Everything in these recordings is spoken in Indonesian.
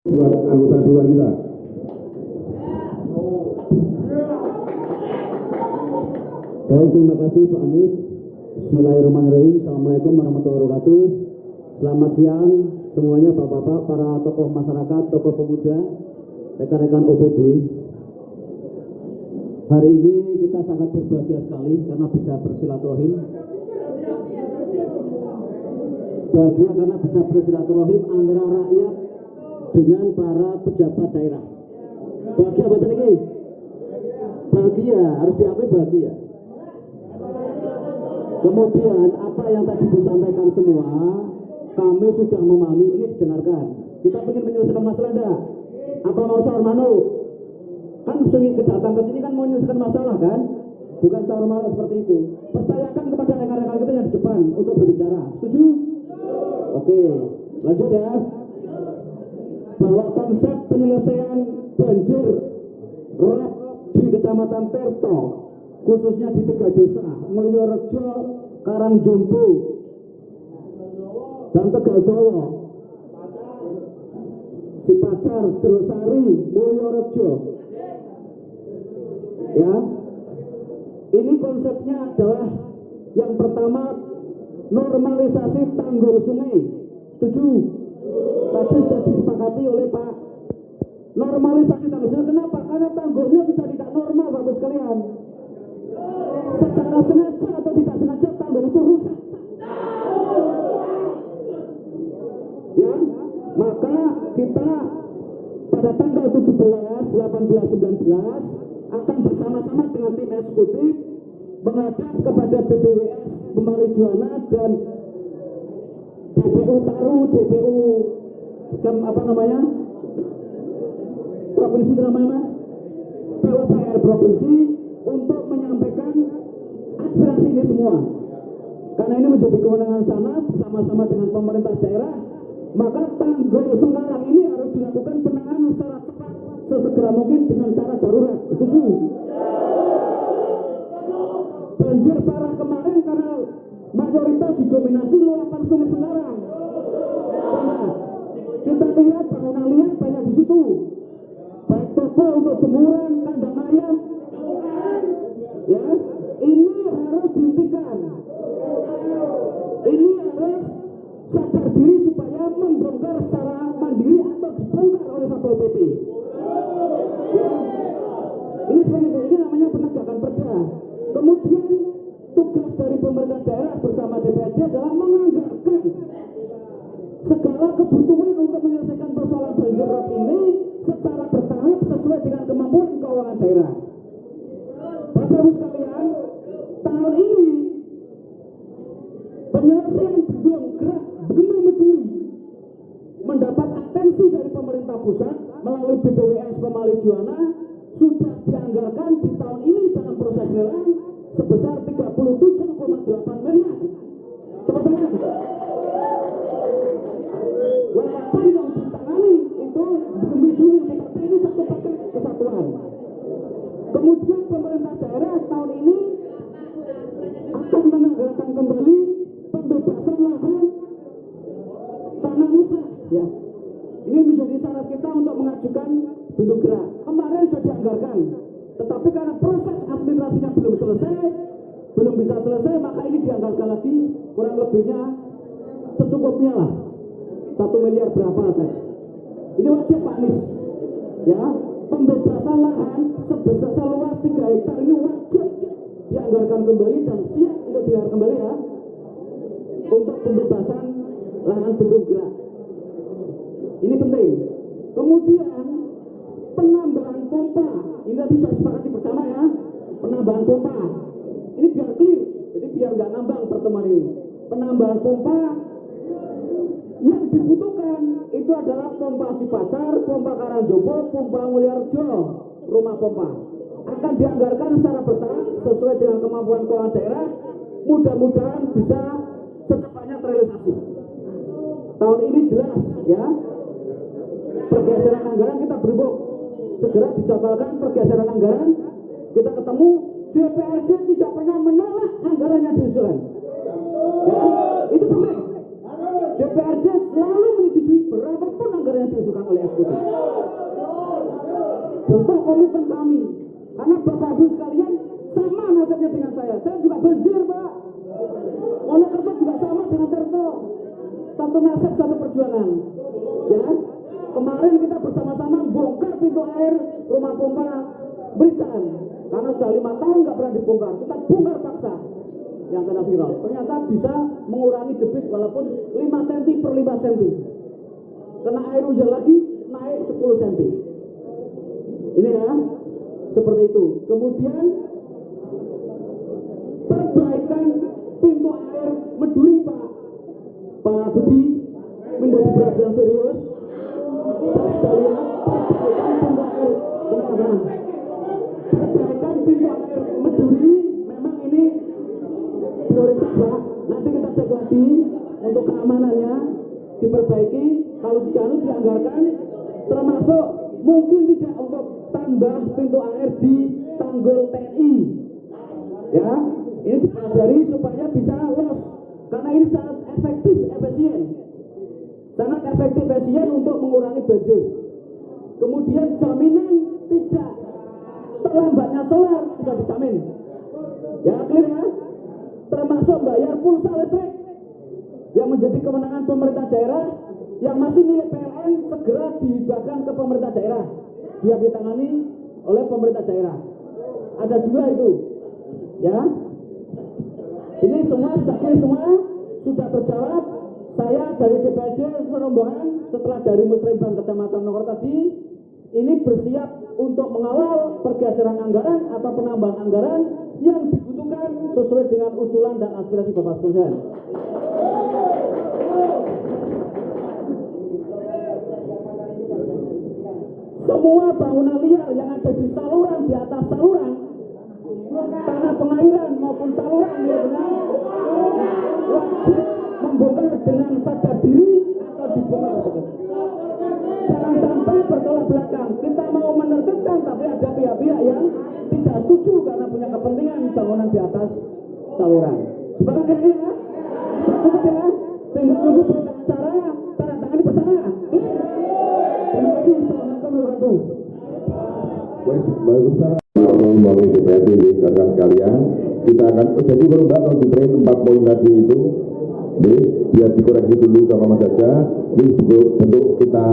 buat anggota dewan kita. Baik, terima kasih Pak Anies. Bismillahirrahmanirrahim. Assalamualaikum warahmatullahi wabarakatuh. Selamat siang semuanya, Bapak-bapak, para tokoh masyarakat, tokoh pemuda, rekan-rekan OPD. Hari ini kita sangat berbahagia sekali karena bisa bersilaturahim. Bahagia karena bisa bersilaturahim antara rakyat dengan para pejabat daerah. Bahagia betul ini? Bahagia, harus diakui bahagia. Kemudian apa yang tadi disampaikan semua, kami sudah memahami, ini didengarkan. Kita ingin menyelesaikan masalah enggak? Apa mau sahur manu? Kan kedatang ke sini kan mau menyelesaikan masalah kan? Bukan sahur manu seperti itu. Percayakan kepada rekan-rekan kita yang di depan untuk berbicara. Setuju? Oke, lanjut ya. Bahwa konsep penyelesaian banjir rob di Kecamatan Tirto, khususnya di 3 desa, Mulyorejo, Karangjombo, dan Tegaldowo, Cipacar, Jerosari, Mulyorejo. Ya, ini konsepnya adalah yang pertama normalisasi tanggul sungai. Setuju? Tadi sudah disepakati oleh Pak. Normalisasi tanggul sungai. Kenapa? Karena tanggulnya sudah tidak normal, Bapak sekalian. Secara sengaja atau tidak sengaja tanggul itu rusak. Ya, maka kita pada tanggal 17, 18, 19 akan bersama-sama dengan tim eksekutif menghadap kepada BPWS Pemali Juwana dan DPU Taru, DPU provinsi namanya, PUPR provinsi, untuk menyampaikan aspirasi ini semua. Karena ini menjadi kewenangan sana bersama-sama dengan pemerintah daerah, maka tanggul sekarang ini harus dilakukan penanganan secara cepat, sesegera mungkin dengan cara darurat. Setuju? Banjir parah kemarin karena mayoritas didominasi luapan Sungai Semarang. Karena kita lihat bangunan liar banyak di situ, baik toko untuk jemuran, kandang ayam. Ya, ini harus dihentikan. Ini harus sadar diri supaya membongkar secara mandiri atau dibongkar oleh Satpol PP. Ya, ini seperti itu. Ini namanya penegakan perda. Kemudian tugas dari pemerintah daerah bersama DPRD adalah menganggarkan segala kebutuhan untuk menyelesaikan persoalan banjir rob ini secara bertahap sesuai dengan kemampuan keuangan daerah. Bapak Ibu sekalian, tahun ini penyelesaian Bendung Gerak Bendung Meduri mendapat atensi dari pemerintah pusat melalui BPWS Pemali Juwana sudah dianggarkan di tahun ini dalam proses lelang sebesar 37,8 miliar. Tepuk tangan. Walaupun yang ditangani itu Meduri TKP ini satu paket kesatuan. Kemudian pemerintah daerah tahun ini akan menganggarkan kembali pembebasan lahan tanah musrah. Ya, ini menjadi syarat kita untuk mengajukan Bendung Gerak. Kemarin sudah dianggarkan, tetapi karena proses administrasinya belum selesai, belum bisa selesai, maka ini dianggarkan lagi kurang lebihnya secukupnya lah 1 miliar berapa saya. Ini wajib Pak Anies. Ya, pembebasan lahan sebesar seluas 3 hektar ini wajib dianggarkan kembali dan siap untuk dianggarkan kembali ya untuk pembebasan lahan Bendung Gerak. Ini penting. Kemudian penambahan pompa, ini tadi sudah sepakati bersama ya, penambahan pompa. Ini biar clear, jadi biar nggak nambang pertemuan ini. Penambahan pompa yang dibutuhkan itu adalah pompa Cipacar, pompa Karangjombo, pompa Mulyorejo, rumah pompa. Akan dianggarkan secara bertahap sesuai dengan kemampuan keuangan daerah. Mudah-mudahan bisa secepatnya terrealisasi. Tahun ini jelas ya, pergeseran anggaran kita beribuk. Segera dijadwalkan pergeseran anggaran. Kita ketemu, DPRD tidak pernah menolak anggaran yang diusulkan. Ya, itu penting. DPRD selalu menyetujui berapapun anggaran yang diusulkan oleh eksekutif. Bentuk komitmen kami, karena Bapak Ibu sekalian sama nasibnya dengan saya juga banjir Pak. Monokerto juga sama dengan Tirto, satu nasib satu perjuangan. Ya, kemarin kita bersama-sama bongkar pintu air rumah pompa Beritaan, karena sudah 5 tahun nggak pernah dibongkar. Kita bongkar paksa yang kena viral. Ternyata bisa mengurangi debit walaupun 5 cm per 5 cm. Kena air hujan lagi naik 10 cm. Ini ya, seperti itu. Kemudian perbaikan pintu air Meduri Pak Budi menjadi perhatian serius. Saya sudah lihat perbaikan pintu air benar-benar. Perbaikan pintu air Meduri memang ini prioritas Pak. Nanti kita cek lagi untuk keamanannya diperbaiki. Kalau dianu dianggarkan, termasuk mungkin tidak untuk tambah pintu air di Tanggul TNI. Ya, ini dipelajari supaya bisa los, karena ini sangat efektif, efisien. Sangat efektif, efisien untuk mengurangi banjir. Kemudian jaminan tidak terlambatnya solar sudah dijamin. Ya, clear ya? Termasuk bayar pulsa listrik yang menjadi kewenangan pemerintah daerah, yang masih milik PLN segera dihibahkan ke pemerintah daerah biar ditangani oleh pemerintah daerah. Ada 2 itu. Ya. Ini semua sudah clear, semua sudah terjawab. Saya dari DPRD rombongan setelah dari Musrembang Kecamatan Nongor tadi ini bersiap untuk mengawal pergeseran anggaran atau penambahan anggaran yang dibutuhkan sesuai dengan usulan dan aspirasi Bapak sekalian. Semua bangunan liar yang ada di saluran, di atas saluran, tanah pengairan maupun saluran wajib membongkar dengan sadar diri atau dibongkar. Jangan sampai bertolak belakang. Kita mau menertibkan, tapi ada pihak-pihak yang tidak setuju karena punya kepentingan bangunan di atas saluran. Sepakat ya? Cukup ya? Tinggal nunggu berita acara, tanda tangan bersama. Terima kasih. Assalamualaikum warahmatullahi wabarakatuh. Melalui DPRD rekan sekalian, kita akan jadi baru Mbak konsentrasi 4 poin tadi itu, biar dikoreksi dulu sama Mas Jaja. Ini bentuk kita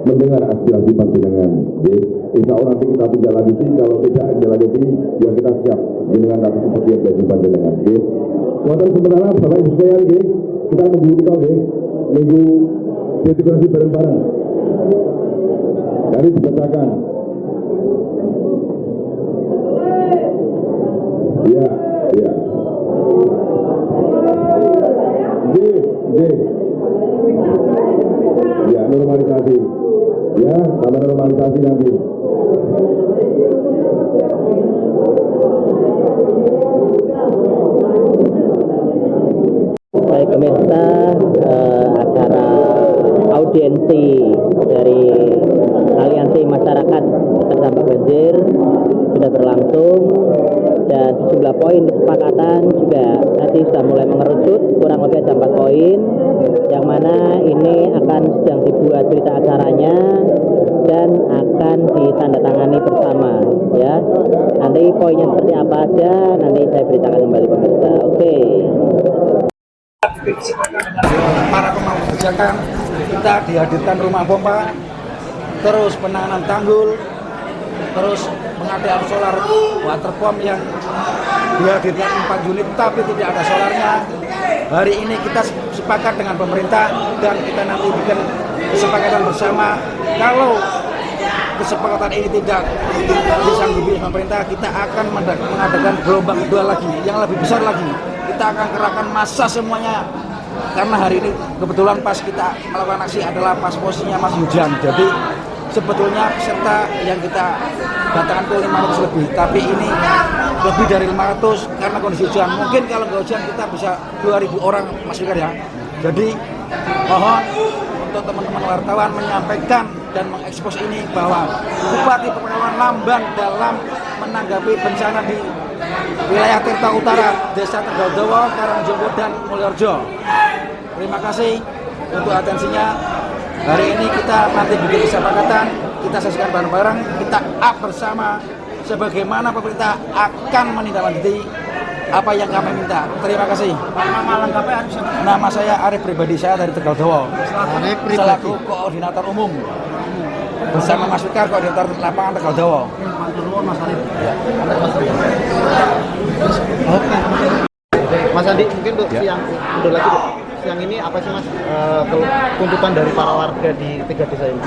mendengar aspirasi panjenengan. Insya Allah nanti kita tidak lanjuti, kalau tidak dilanjuti, ya kita siap dengan kata seperti yang jadi panjenengan. Kuatan sementara Bapak Ibu sekalian, kita nunggu nunggu dekorasi bareng-bareng. Dari dibacakan. Ya. Ya, normalisasi. Ya, tambah normalisasi nanti. Baik pemirsa, acara audiensi dari Aliansi Masyarakat Terdampak Banjir sudah berlangsung dan sejumlah poin kesepakatan juga tadi sudah mulai mengerucut, kurang lebih ada 4 poin yang mana ini akan sedang dibuat berita acaranya dan akan ditandatangani bersama ya. Nanti poinnya seperti apa aja nanti saya beritakan kembali pemirsa. Oke. Para pemangku kebijakan kita dihadirkan rumah pompa, terus penanganan tanggul, terus pengadaan solar water pump yang dihadirkan 4 unit tapi tidak ada solarnya. Hari ini kita sepakat dengan pemerintah dan kita nanti bikin kesepakatan bersama. Kalau kesepakatan ini tidak disanggupi pemerintah, kita akan mengadakan gelombang kedua lagi yang lebih besar lagi. Kita akan kerahkan massa semuanya, karena hari ini kebetulan pas kita melakukan aksi adalah pas posisinya masih hujan. Jadi sebetulnya peserta yang kita datangkan ke 500 lebih, tapi ini lebih dari 500 karena kondisi hujan. Mungkin kalau nggak hujan kita bisa 2.000 orang Mas Fikar ya. Jadi mohon untuk teman-teman wartawan menyampaikan dan mengekspos ini bahwa Bupati Pekalongan lamban dalam menanggapi bencana di wilayah Tirta Utara, Desa Tegaldowo, Karangjowo, dan Mulyorejo. Terima kasih. untuk atensinya. Hari ini kita nanti bikin kesepakatan, kita saksikan bareng-bareng, kita up bersama sebagaimana pemerintah akan menindaklanjuti apa yang kami minta. Terima kasih. Nama lengkapnya harus. Nama saya Arif pribadi, saya dari Tegal Dawa. Selaku koordinator umum bersama Mas Fikar, koordinator lapangan Tegal Dawa. Oke. Mas Andi, mungkin untuk siang mundur lagi siang ini apa sih Mas tuntutan dari para warga di 3 desa ini?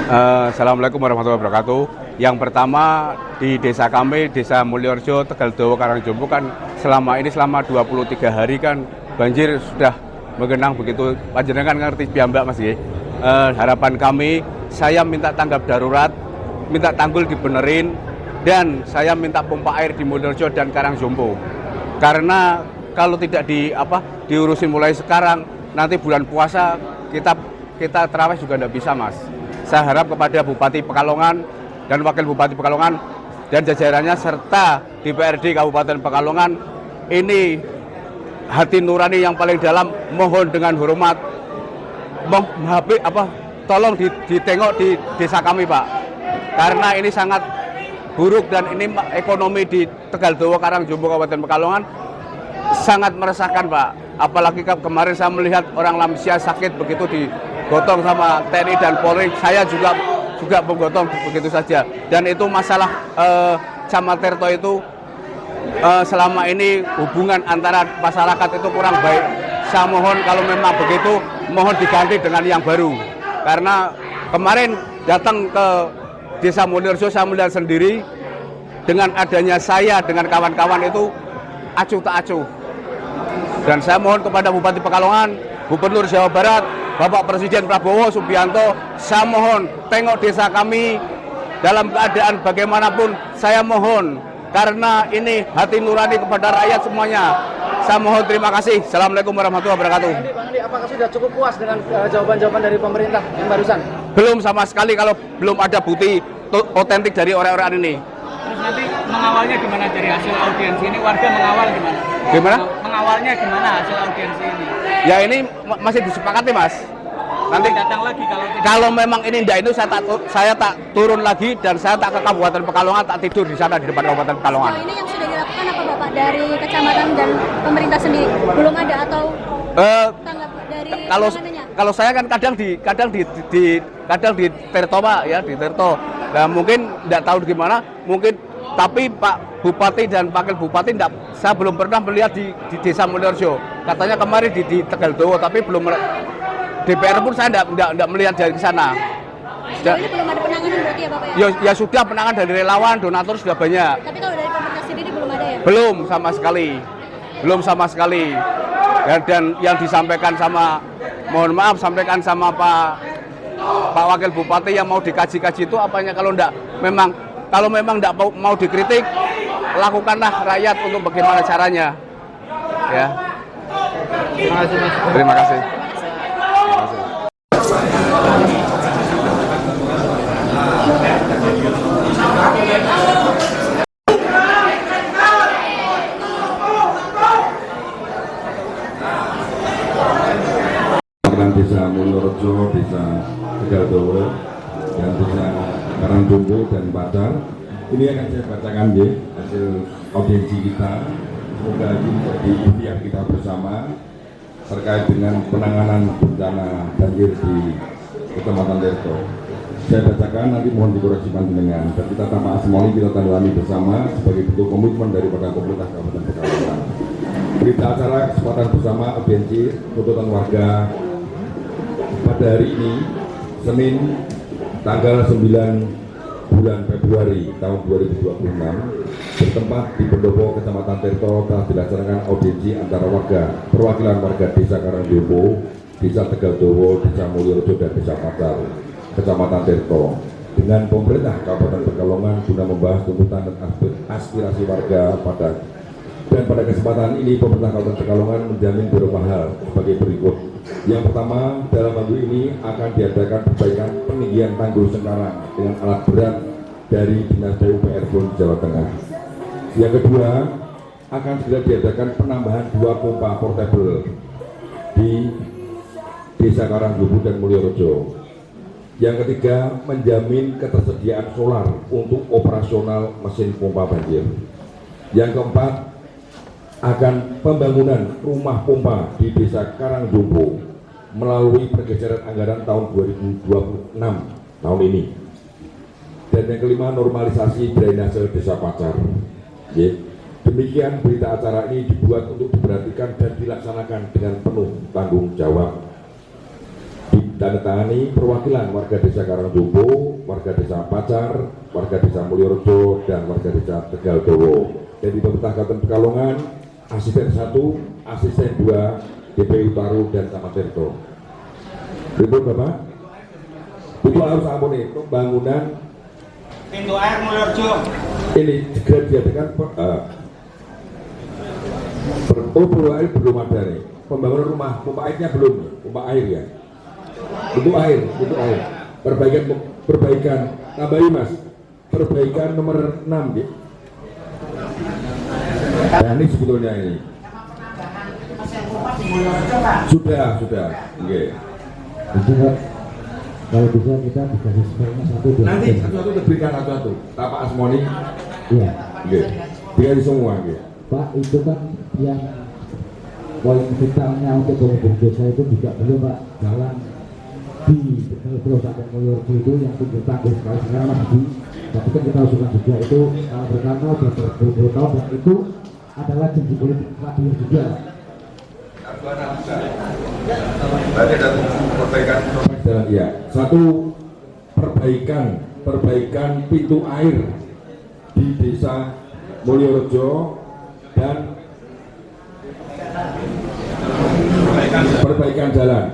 Assalamualaikum warahmatullahi wabarakatuh. Yang pertama di desa kami, Desa Mulyorejo, Tegal Dawa, Karangjompo kan selama 23 hari kan banjir sudah menggenang begitu. Panjenengan kan ngerti piyambak Mas ya. Harapan kami, saya minta tanggap darurat, minta tanggul dibenerin, dan saya minta pompa air di Mulyorejo dan Karangjompo. Karena kalau tidak diurusin mulai sekarang, nanti bulan puasa kita terawih juga tidak bisa Mas. Saya harap kepada Bupati Pekalongan dan Wakil Bupati Pekalongan dan jajarannya serta DPRD Kabupaten Pekalongan, ini hati nurani yang paling dalam, mohon dengan hormat tolong ditengok di desa kami Pak, karena ini sangat buruk dan ini ekonomi di Tegal Dawa, Karangjompo, Kabupaten Pekalongan sangat meresahkan Pak. Apalagi kemarin saya melihat orang lansia sakit begitu digotong sama TNI dan Polri, saya juga menggotong begitu saja. Dan itu masalah Camat Tirto itu selama ini hubungan antara masyarakat itu kurang baik. Saya mohon kalau memang begitu, mohon diganti dengan yang baru. Karena kemarin datang ke Desa Mulyorejo, saya melihat sendiri dengan adanya saya dengan kawan-kawan itu acuh tak acuh. Dan saya mohon kepada Bupati Pekalongan, Gubernur Jawa Barat, Bapak Presiden Prabowo Subianto, saya mohon tengok desa kami dalam keadaan bagaimanapun, saya mohon, karena ini hati nurani kepada rakyat semuanya. Saya mohon terima kasih. Assalamualaikum warahmatullahi wabarakatuh. Bang Andi, apakah sudah cukup puas dengan jawaban-jawaban dari pemerintah yang barusan? Belum sama sekali kalau belum ada bukti otentik dari orang-orang ini. Terus nanti mengawalnya gimana dari hasil audiensi ini? Warga mengawal gimana? Gimana? Mengawalnya gimana hasil audiensi ini? Ya ini masih disepakati Mas. Nanti Datang lagi kalau memang ini enggak, itu saya tak turun lagi dan saya tak ke Kabupaten Pekalongan, tak tidur di sana di depan Kabupaten Pekalongan. Sejauh ini yang sudah dilakukan apa Bapak dari kecamatan dan pemerintah sendiri? Belum ada atau tanggap dari penanganannya? Kalau saya kan kadang di Tirto Pak ya, di Tirto. Nah, mungkin enggak tahu gimana, mungkin tapi Pak Bupati dan Wakil Bupati saya belum pernah melihat di Desa Mulyorejo. Katanya kemarin di Tegal Dawa, tapi belum DPR pun saya enggak melihat dari sana. Sejauh ini belum ada penanganan berarti ya Bapak ya? Ya sudah, penanganan dari relawan, donatur sudah banyak. Tapi kalau dari pemerintah sendiri belum ada ya? Belum sama sekali. Dan yang disampaikan sama, mohon maaf, sampaikan sama Pak Wakil Bupati yang mau dikaji-kaji itu apanya, kalau memang enggak mau dikritik, lakukanlah rakyat untuk bagaimana caranya. Ya. Terima kasih Mas. Terima kasih. Desa Mulyorejo, Desa Tegal Dawa, dan Desa Karangjompo dan Pacar. Ini akan saya bacakan ya, hasil audiensi kita. Semoga ini menjadi ikhtiar kita bersama terkait dengan penanganan bencana banjir di Kecamatan Tirto. Saya bacakan, nanti mohon dikoreksi panjenengan, dan kita tanpa asmoli kita tandani bersama sebagai bentuk komitmen daripada pemerintah Kabupaten Pekalongan. Berita acara kesempatan bersama audiensi tuntutan warga pada hari ini, Senin, tanggal 9 bulan Februari tahun 2026, bertempat di Pendopo, Kecamatan Tirto, telah dilaksanakan audiensi antara perwakilan warga Desa Karangjompo, Desa Tegal Dawa, Desa Mulyorejo, dan Desa Pacar, Kecamatan Tirto, dengan pemerintah Kabupaten Pekalongan guna membahas tuntutan dan aspirasi warga pada kesempatan ini pemerintah Kabupaten Pekalongan menjamin beberapa hal sebagai berikut. Yang pertama, dalam minggu ini akan diadakan perbaikan peninggian tanggul Sengkarang dengan alat berat dari Dinas PUPR Bon Jawa Tengah. Yang kedua, akan segera diadakan penambahan 2 pompa portable di Desa Karangjowo dan Mulyorejo. Yang ketiga, menjamin ketersediaan solar untuk operasional mesin pompa banjir. Yang keempat, akan pembangunan rumah pompa di Desa Karangjowo melalui pergeseran anggaran tahun 2026 tahun ini. Dan yang kelima, normalisasi drainase Desa Pacar. Demikian berita acara ini dibuat untuk diperhatikan dan dilaksanakan dengan penuh tanggung jawab. Ditandatangani perwakilan warga Desa Karangjowo, warga Desa Pacar, warga Desa Mulyorejo, dan warga Desa Tegaldowo. Dari pemerintah Kabupaten Pekalongan, asisten 1, asisten 2, DPU Taru dan Camat Tirto. Itu Bapak, itu harus ampuni pembangunan Pintu air Mulyorejo. ini segera diadakan. Pintu air belum ada nih. Pembangunan rumah pompa airnya belum, pompa air ya. Pintu air. Perbaikan, tambahin Mas. Perbaikan nomor 6 ya. Nah ini sebetulnya ini. Sudah. Oke. Kalau bisa kita dikasih skornya satu. Nanti satu-satu diberikan satu-satu. Tapak Asmoni. Iya. Oke. Dikasih semua. Oke. Pak, itu kan yang poin vitalnya untuk penghubung desa itu juga belum Pak, jalan di Tegal sampai Mulyorejo itu yang pinggir tanggul sekarang masih di, tapi kan kita usulkan juga itu berkata bertahun dan itu adalah janji politik radio juga. Berarti ada perbaikan jalan ya. Satu, perbaikan pintu air di Desa Mulyorejo dan perbaikan jalan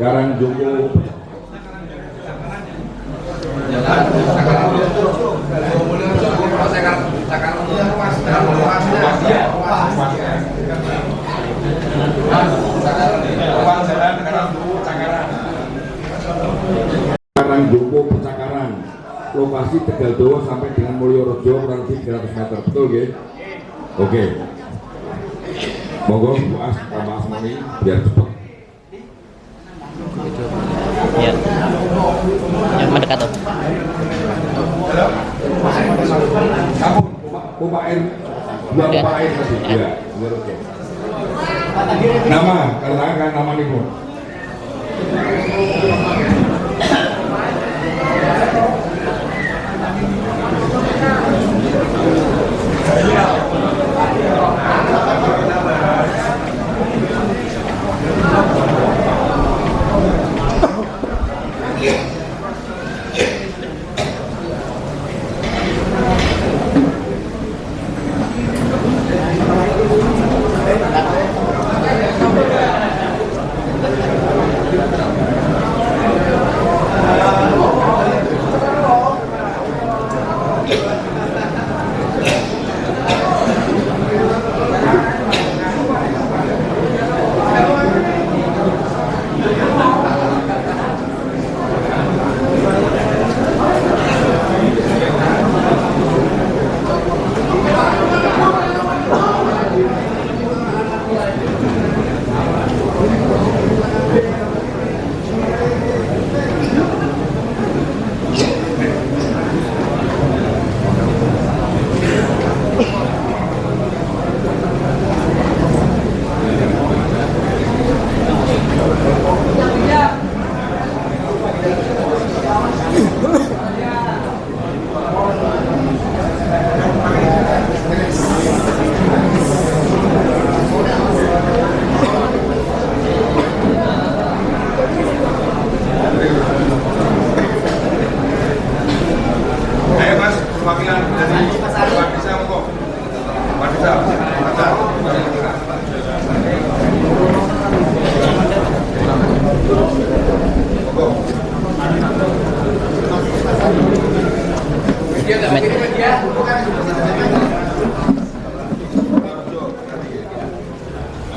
Karangjowo. Karangjowo Pecakaran, lokasi Tegaldowo sampai dengan Mulyorejo kurang lebih 300 meter, betul ya? Oke. Monggo Bu As, Pak Asmani biar cepat. Ya. Yang mendekat tuh. Pompa air, dua pompa air tadi. Ya, Mulyorejo. Nama, karena kan nama nih Bu.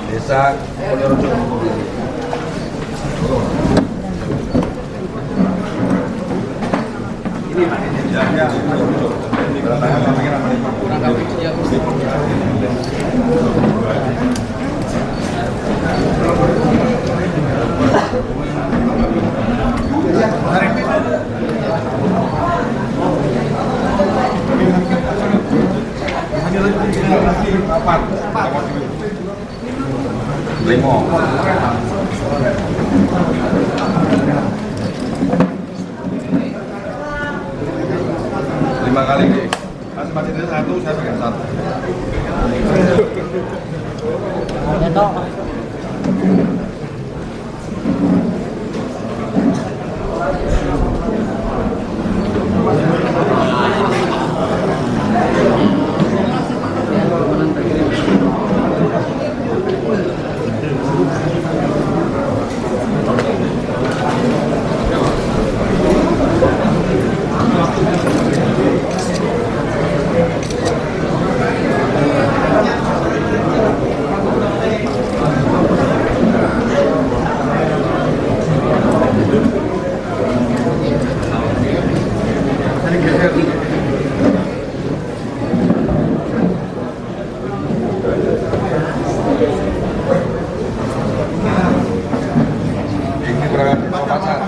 Desa Mulyorejo. Ini ya. Kurang Lima kali nih. Masing-masing itu satu, saya pegang satu. Ini berapa pacar?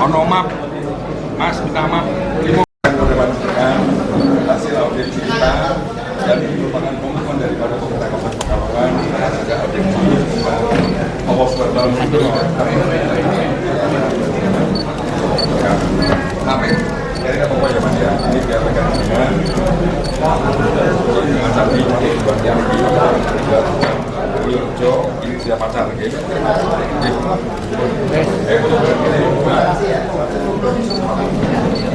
Ono map, Mas, minta map. Hasil audiensi kita dan ini merupakan komitmen daripada pemerintah Kabupaten Pekalongan ada audiensi awas bertahun itu. Sampai dari apa ya Mas ya? Ini biar mereka dengan sapi yang di Yojo ini dia pacar gitu.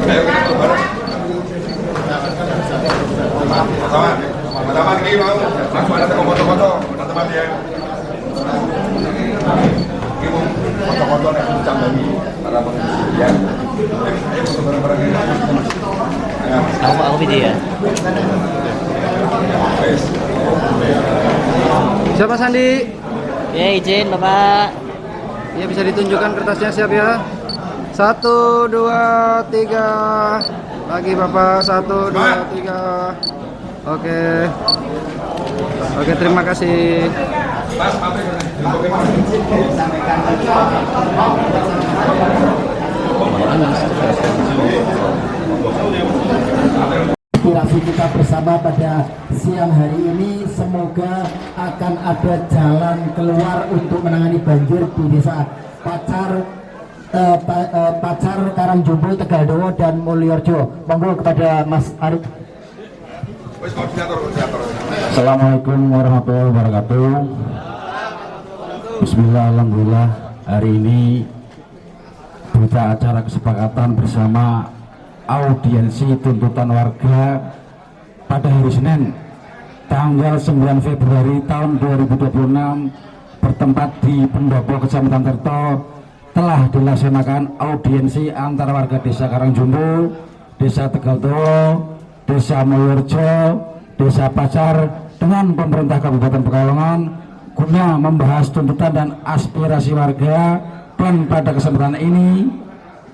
Ayo kita bareng. Teman-teman ini mau langsung ada foto-foto teman-teman ya. Ini mau foto-foto yang mencambangi para pengisi ya. Ayo foto bareng-bareng ini. Aku video ya. Siapa Sandi? Ya izin Bapak. Ya bisa ditunjukkan kertasnya, siap ya. 1, 2, 3. Lagi Bapak, 1, 2, 3. Oke. Oke, terima kasih. Inspirasi kita bersama pada siang hari ini, semoga akan ada jalan keluar untuk menangani banjir di desa Pacar Karangjumbo, Tegaldowo dan Mulyorjo. Monggo kepada Mas Arif. Assalamualaikum warahmatullahi wabarakatuh. Bismillah, alhamdulillah. Hari ini berita acara kesepakatan bersama audiensi tuntutan warga pada hari Senin tanggal 9 Februari tahun 2026 bertempat di Pendopo, Kecamatan Tirto, telah dilaksanakan audiensi antara warga Desa Karangjumbo, Desa Tegaldowo, Desa Mulyorjo, Desa Pacar dengan pemerintah Kabupaten Pekalongan guna membahas tuntutan dan aspirasi warga. Dan pada kesempatan ini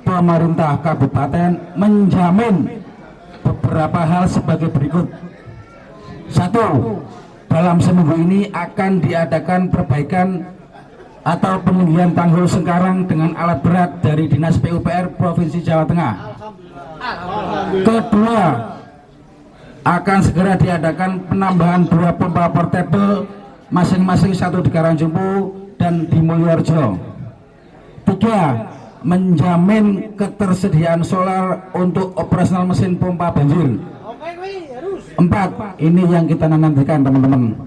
pemerintah kabupaten menjamin beberapa hal sebagai berikut. 1. Dalam seminggu ini akan diadakan perbaikan atau peninggian tanggul Sengkarang dengan alat berat dari Dinas PUPR Provinsi Jawa Tengah. Kedua, akan segera diadakan penambahan 2 pompa portable masing-masing 1 di Karangjompo dan di Mulyorejo. 3. Menjamin ketersediaan solar untuk operasional mesin pompa banjir. 4. Ini yang kita nantikan teman-teman,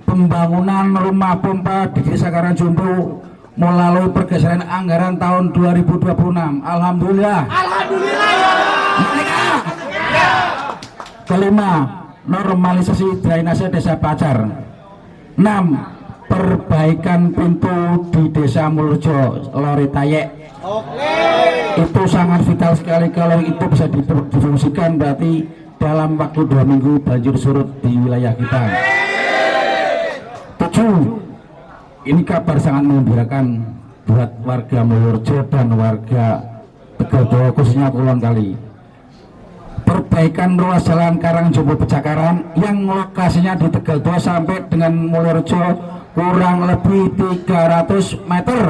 pembangunan rumah pompa di Desa Karangjompo melalui pergeseran anggaran tahun 2026. Alhamdulillah. Alhamdulillah. 5. Normalisasi drainase Desa Pacar. 6. Perbaikan pintu di Desa Mulyorejo Loretayek. Itu sangat vital sekali, kalau itu bisa difungsikan berarti dalam waktu 2 minggu banjir surut di wilayah kita. 7. Ini kabar sangat menggembirakan buat warga Mulyorejo dan warga Tegaldowo, khususnya Kulon Kali. Perbaikan ruas jalan Karangjompo Pejakaran yang lokasinya di Tegaldowo sampai dengan Mulyorejo kurang lebih 300 meter.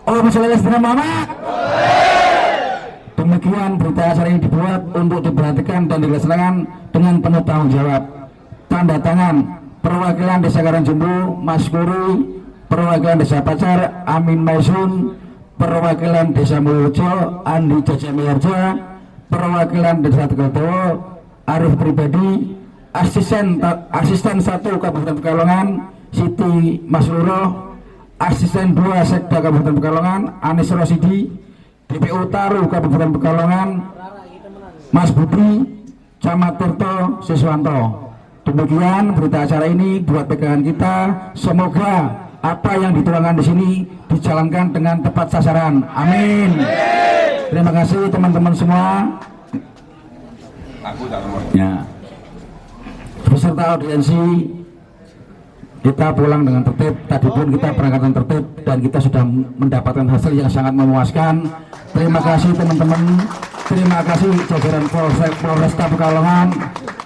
Oh, misalnya Muhammad. Demikian berita acara ini dibuat untuk diperhatikan dan dilaksanakan dengan penuh tanggung jawab. Tanda tangan perwakilan Desa Karangjompo Mas Kuri, perwakilan Desa Pacar Amin Maisun, perwakilan Desa Mulyorejo Andi Jajamiharja, perwakilan Desa Tegaldowo Arif Pribadi, asisten 1 Kabupaten Pekalongan Siti Masluroh, asisten 2 Sekda Kabupaten Pekalongan Anis Rosidi, DPO Taru Kabupaten Pekalongan Mas Budi, Camat Tirto Siswanto. Demikian berita acara ini buat pegangan kita. Semoga apa yang dituangkan di sini dijalankan dengan tepat sasaran. Amin. Terima kasih teman-teman semua. Ya, beserta audiensi kita pulang dengan tertib. Tadi pun kita berangkatan tertib dan kita sudah mendapatkan hasil yang sangat memuaskan. Terima kasih teman-teman. Terima kasih jajaran Polresta Pekalongan,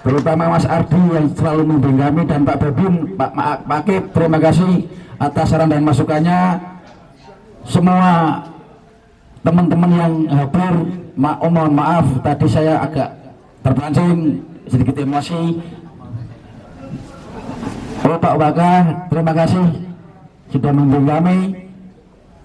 terutama Mas Ardi yang selalu membimbing kami, dan Pak Babin, Pak Akib. Terima kasih atas saran dan masukannya. Semua teman-teman yang hadir, mohon maaf tadi saya agak terpancing, sedikit emosi. Pak Waka, terima kasih sudah membimbing kami.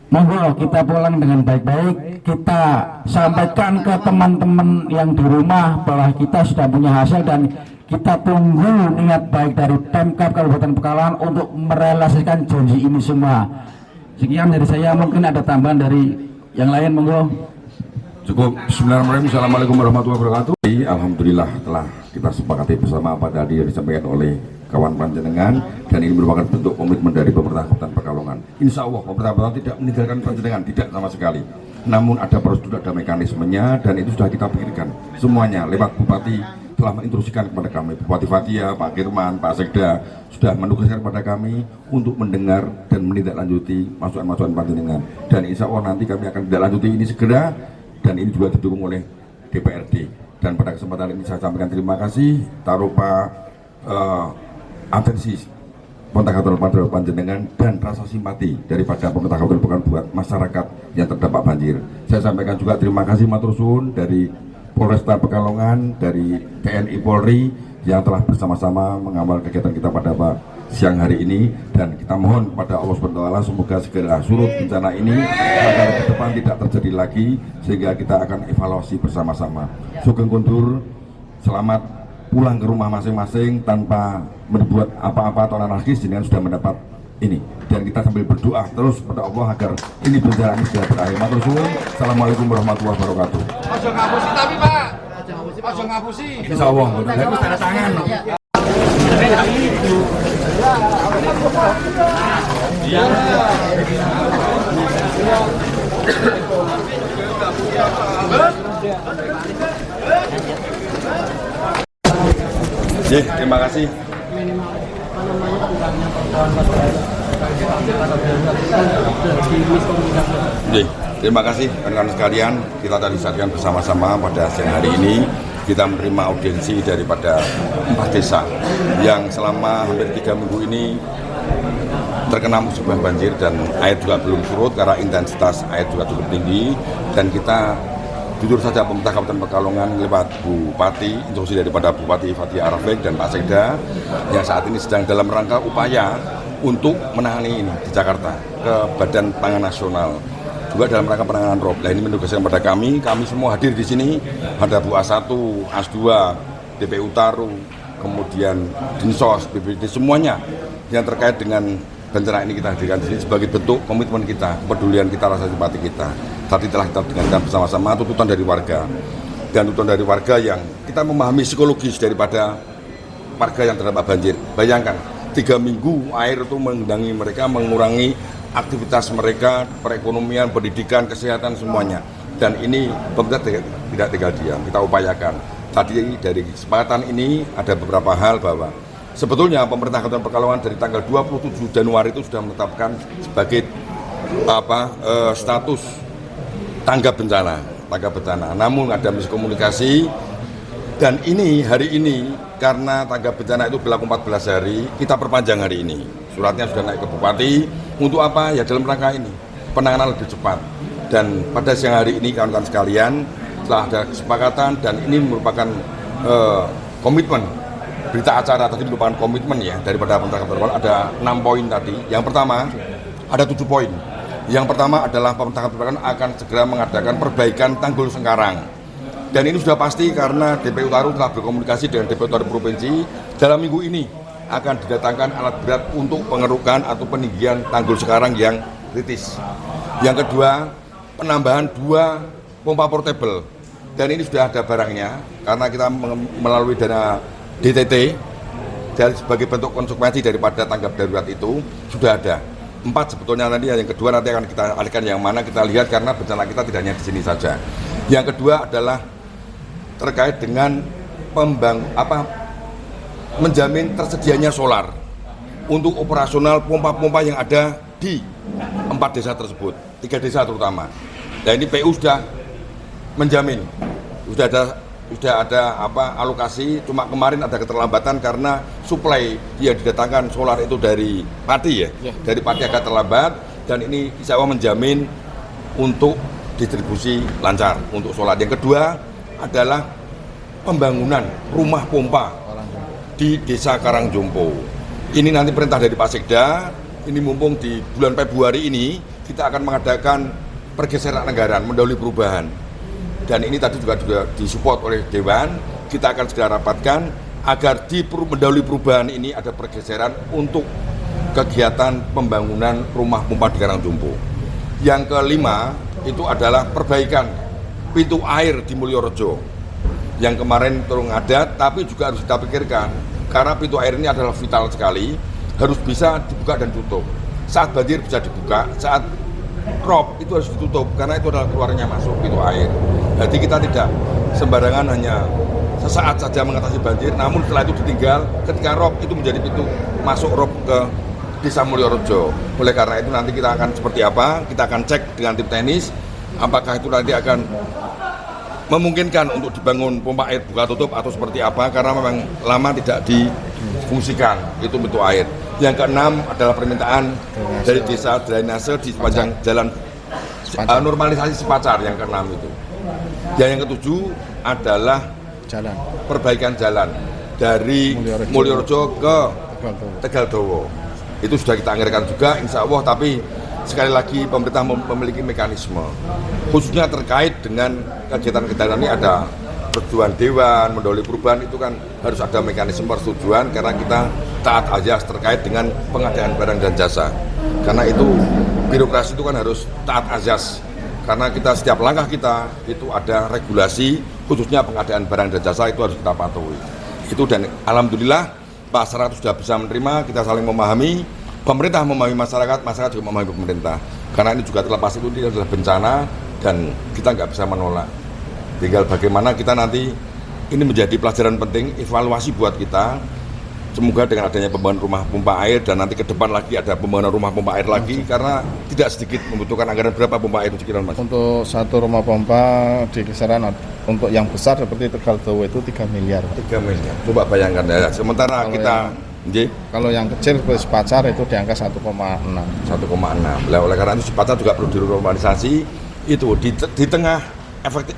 Monggo kita pulang dengan baik-baik. Kita sampaikan ke teman-teman yang di rumah bahwa kita sudah punya hasil, dan kita tunggu niat baik dari Pemkab Kabupaten Pekalongan untuk merealisasikan janji ini semua. Sekian dari saya, mungkin ada tambahan dari yang lain, monggo. Cukup. Bismillahirrahmanirrahim. Assalamualaikum warahmatullahi wabarakatuh. Alhamdulillah telah kita sepakati bersama apa tadi yang disampaikan oleh kawan panjenengan, dan ini merupakan bentuk komitmen dari pemerintah Kabupaten Pekalongan. Insya Allah pemerintah Pekalongan tidak meninggalkan panjenengan, tidak sama sekali. Namun ada prosedur, ada mekanismenya, dan itu sudah kita pikirkan semuanya lewat Bupati telah menginstruksikan kepada kami. Bupati Fathia, Pak Kirman, Pak Sekda sudah menugaskan kepada kami untuk mendengar dan menindaklanjuti masukan-masukan panjenengan, dan insya Allah nanti kami akan tindak ini segera, dan ini juga didukung oleh DPRD. Dan pada kesempatan ini saya sampaikan terima kasih tarupa atensi pemerintah Kabupaten panjenengan dan rasa simpati daripada pemerintah Kabupaten Pekalongan buat masyarakat yang terdampak banjir. Saya sampaikan juga terima kasih matur suwun dari Polresta Pekalongan, dari TNI Polri yang telah bersama-sama mengawal kegiatan kita pada siang hari ini, dan kita mohon pada Allah SWT semoga segera surut bencana ini agar ke depan tidak terjadi lagi, sehingga kita akan evaluasi bersama-sama. Sugeng Kundur, selamat pulang ke rumah masing-masing tanpa berbuat apa-apa atau anarkis, dengan sudah mendapat ini, dan kita sambil berdoa terus pada Allah agar ini bencana ini segera berakhir. Matur suwun. Assalamualaikum warahmatullahi wabarakatuh. Ojo ngapusi tapi Pak. Ojo ngapusi. Insya Allah. Saya tanda tangan. Terima kasih. Terima kasih rekan-rekan sekalian. Kita tadi saksikan bersama-sama pada siang hari ini kita menerima audiensi daripada 4 desa yang selama hampir 3 minggu ini terkena musibah banjir, dan air juga belum surut karena intensitas air juga cukup tinggi, dan kita jujur saja pemerintah Kabupaten Pekalongan lewat Bupati, instruksi daripada Bupati Fathia Arafik dan Pak Sekda yang saat ini sedang dalam rangka upaya untuk menangani ini di Jakarta ke Badan Pangan Nasional, juga dalam rangka penanganan ROB. Nah, ini menugaskan pada kami semua hadir di sini, ada Bu A1, AS2, DPU Taru, kemudian Dinsos, BPD, semuanya yang terkait dengan bencana ini kita hadirkan di sini sebagai bentuk komitmen kita, kepedulian kita, rasa simpati kita. Tadi telah kita dengarkan bersama-sama tuntutan dari warga, dan tuntutan dari warga yang kita memahami psikologis daripada warga yang terdampak banjir. Bayangkan 3 minggu air itu menggenangi mereka, mengurangi aktivitas mereka, perekonomian, pendidikan, kesehatan, semuanya. Dan ini pemerintah tidak tinggal diam, kita upayakan. Tadi dari kesepakatan ini ada beberapa hal bahwa sebetulnya pemerintah Kabupaten Pekalongan dari tanggal 27 Januari itu sudah menetapkan sebagai status tanggap bencana. Namun ada miskomunikasi, dan ini hari ini karena tanggap bencana itu berlaku 14 hari, kita perpanjang hari ini. Suratnya sudah naik ke Bupati. Untuk apa? Ya dalam rangka ini, penanganan lebih cepat. Dan pada siang hari ini kawan-kawan sekalian telah ada kesepakatan, dan ini merupakan komitmen. Berita acara tadi merupakan komitmen ya daripada pemerintah Kabupaten Pekalongan. Ada 6 poin tadi. Yang pertama ada 7 poin. Yang pertama adalah pemerintah Kabupaten Pekalongan akan segera mengadakan perbaikan tanggul Sengkarang. Dan ini sudah pasti karena DPU Taru telah berkomunikasi dengan DPU Taru Provinsi. Dalam minggu ini akan didatangkan alat berat untuk pengerukan atau peninggian tanggul Sengkarang yang kritis. Yang kedua, penambahan 2 pompa portable. Dan ini sudah ada barangnya karena kita melalui dana DTT dan sebagai bentuk konsekuensi daripada tanggap darurat itu sudah ada 4 sebetulnya. Nanti yang kedua nanti akan kita alihkan yang mana kita lihat karena bencana kita tidak hanya di sini saja. Yang kedua adalah terkait dengan menjamin tersedianya solar untuk operasional pompa-pompa yang ada di 4 desa tersebut, 3 desa terutama. Nah ini PU sudah menjamin, sudah ada alokasi, cuma kemarin ada keterlambatan karena suplai yang didatangkan solar itu dari Pati ya. Dari Pati agak terlambat, dan ini insya Allah menjamin untuk distribusi lancar untuk solar. Yang kedua adalah pembangunan rumah pompa di Desa Karangjompo. Ini nanti perintah dari Pak Sekda, ini mumpung di bulan Februari ini kita akan mengadakan pergeseran anggaran mendahului perubahan. Dan ini tadi juga disupport oleh Dewan, kita akan segera rapatkan agar di mendahului perubahan ini ada pergeseran untuk kegiatan pembangunan rumah pompa di Karangjompo. Yang kelima itu adalah perbaikan pintu air di Mulyorejo yang kemarin turun ngadat, tapi juga harus kita pikirkan karena pintu air ini adalah vital sekali, harus bisa dibuka dan tutup. Saat banjir bisa dibuka, saat rob itu harus ditutup karena itu adalah keluarnya masuk pintu air. Jadi kita tidak sembarangan hanya sesaat saja mengatasi banjir, namun setelah itu ditinggal ketika rob itu menjadi pintu masuk rob ke Desa Mulyorejo. Oleh karena itu nanti kita akan seperti apa, kita akan cek dengan tim teknis apakah itu nanti akan memungkinkan untuk dibangun pompa air buka tutup atau seperti apa, karena memang lama tidak difungsikan itu pintu air. Yang keenam adalah permintaan dari desa drainase di sepanjang jalan normalisasi Sepacar yang keenam itu. Yang ketujuh adalah perbaikan jalan dari Mulyorejo ke Tegaldowo. Itu sudah kita anggarkan juga insya Allah, tapi sekali lagi pemerintah memiliki mekanisme khususnya terkait dengan kegiatan-kegiatan ini. Ada persetujuan Dewan, mendahului perubahan, itu kan harus ada mekanisme persetujuan karena kita taat azas terkait dengan pengadaan barang dan jasa. Karena itu birokrasi itu kan harus taat azas karena kita setiap langkah kita itu ada regulasi khususnya pengadaan barang dan jasa itu harus kita patuhi. Itu dan alhamdulillah Pak Sarat sudah bisa menerima, kita saling memahami, pemerintah memahami masyarakat, masyarakat juga memahami pemerintah. Karena ini juga terlepas itu ini adalah bencana dan kita nggak bisa menolak. Tinggal bagaimana kita nanti ini menjadi pelajaran penting, evaluasi buat kita. Semoga dengan adanya pembangunan rumah pompa air dan nanti ke depan lagi ada pembangunan rumah pompa air lagi karena tidak sedikit membutuhkan anggaran. Berapa pompa air itu sekiranya Mas? Untuk satu rumah pompa di kisaran untuk yang besar seperti Tegaldowo itu 3 miliar. 3 miliar. Coba bayangkan ya. Sementara kalau kita kalau yang kecil seperti Sepacar itu di angka 1,6. 1,6. Oleh karena itu Sepacar juga perlu dinormalisasi. Itu di tengah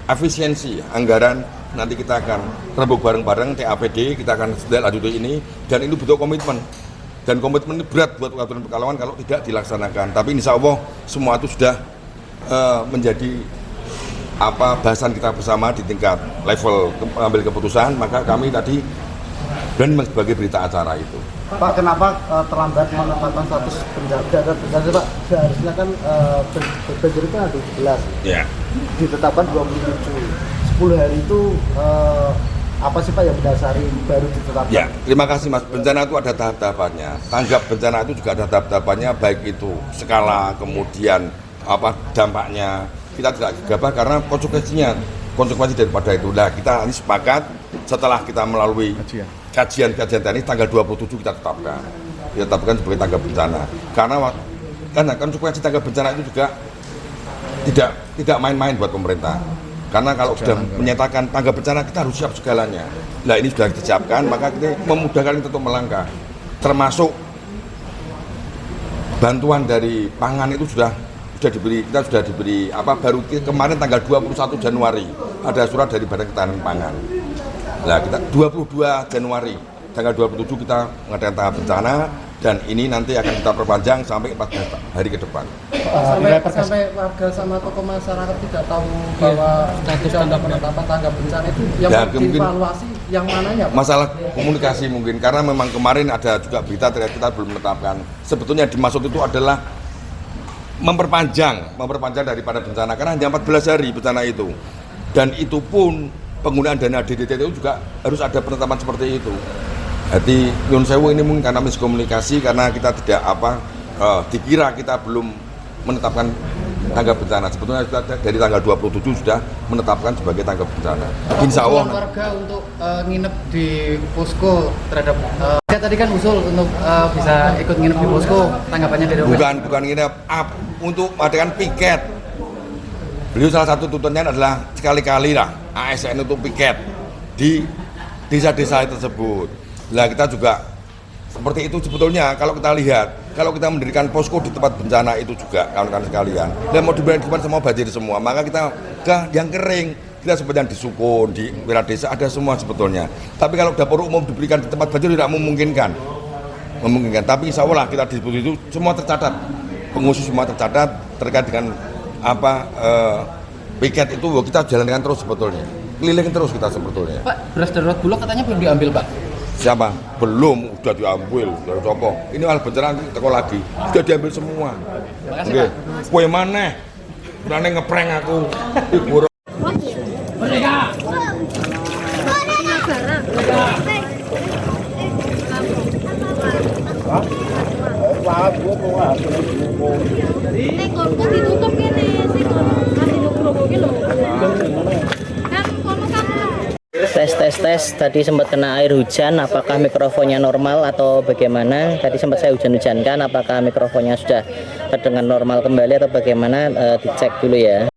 efisiensi anggaran. Nanti kita akan rembuk bareng-bareng TAPD, kita akan sedang lanjuti ini, dan ini butuh komitmen. Dan komitmen ini berat buat Kabupaten Pekalongan kalau tidak dilaksanakan. Tapi insya Allah semua itu sudah menjadi bahasan kita bersama di tingkat level mengambil keputusan. Maka kami tadi berani sebagai berita acara itu. Pak, kenapa terlambat menetapkan status bencana Pak? Seharusnya kan banjir itu ada 17, ya. Ditetapkan 27. 10 hari itu apa sih Pak yang mendasari baru ditetapkan? Ya, terima kasih Mas. Bencana itu ada tahap-tahapannya. Tanggap bencana itu juga ada tahap-tahapannya, baik itu skala, kemudian dampaknya. Kita tidak gegabah karena konsekuensi daripada itu. Nah, kita ini sepakat setelah kita melalui kajian teknis tanggal 27 kita tetapkan sebagai tanggap bencana. Karena konsekuensi tanggap bencana itu juga tidak main-main buat pemerintah. Karena kalau sudah menyatakan tanggap bencana, kita harus siap segalanya. Nah, ini sudah disiapkan, maka kita memudahkan kita untuk melangkah. Termasuk bantuan dari pangan itu sudah diberi, kita sudah diberi baru kemarin tanggal 21 Januari ada surat dari Badan Ketahanan Pangan. Nah, kita 22 Januari tanggal 27 kita mengadakan tahap bencana, dan ini nanti akan kita perpanjang sampai 14 hari ke depan. Sampai warga sama tokoh masyarakat tidak tahu bahwa sudah penetapan tanggap bencana itu yang dievaluasi yang mananya Pak? Masalah komunikasi mungkin, karena memang kemarin ada juga berita ternyata kita belum menetapkan. Sebetulnya dimaksud itu adalah memperpanjang daripada bencana, karena hanya 14 hari bencana itu, dan itu pun penggunaan dana DDT itu juga harus ada penetapan seperti itu. Jadi Nyun Sewu ini mungkin karena miskomunikasi, karena kita tidak dikira kita belum menetapkan tanggap bencana. Sebetulnya dari tanggal 27 sudah menetapkan sebagai tanggap bencana. Insya Allah. Warga untuk nginep di posko terhadap saya tadi kan usul untuk bisa ikut nginep di posko, tanggapannya dari bukan nginep, untuk mengadakan piket. Beliau salah satu tuntutannya adalah sekali-kali lah ASN itu piket di desa-desa tersebut. Nah, kita juga seperti itu sebetulnya. Kalau kita lihat, kalau kita mendirikan posko di tempat bencana itu juga kawan-kawan sekalian, dan mau diberikan semua banjir semua, maka kita yang kering, kita seperti yang di Sukun, di wilayah desa ada semua sebetulnya. Tapi kalau dapur umum diberikan di tempat banjir tidak memungkinkan. Tapi insya Allah kita di itu semua tercatat, pengungsi semua tercatat terkait dengan piket itu kita jalankan terus sebetulnya, keliling terus kita sebetulnya. Pak, beras darurat Bulog katanya belum diambil Pak? Siapa? Belum, sudah diambil, sudah copo. Ini hal bencana teko lagi, sudah diambil semua. Oke, kue mana? Berani ngeprank aku. Ibu. Tes tadi sempat kena air hujan, apakah mikrofonnya normal atau bagaimana? Tadi sempat saya hujan-hujankan, apakah mikrofonnya sudah terdengar normal kembali atau bagaimana? Dicek dulu ya.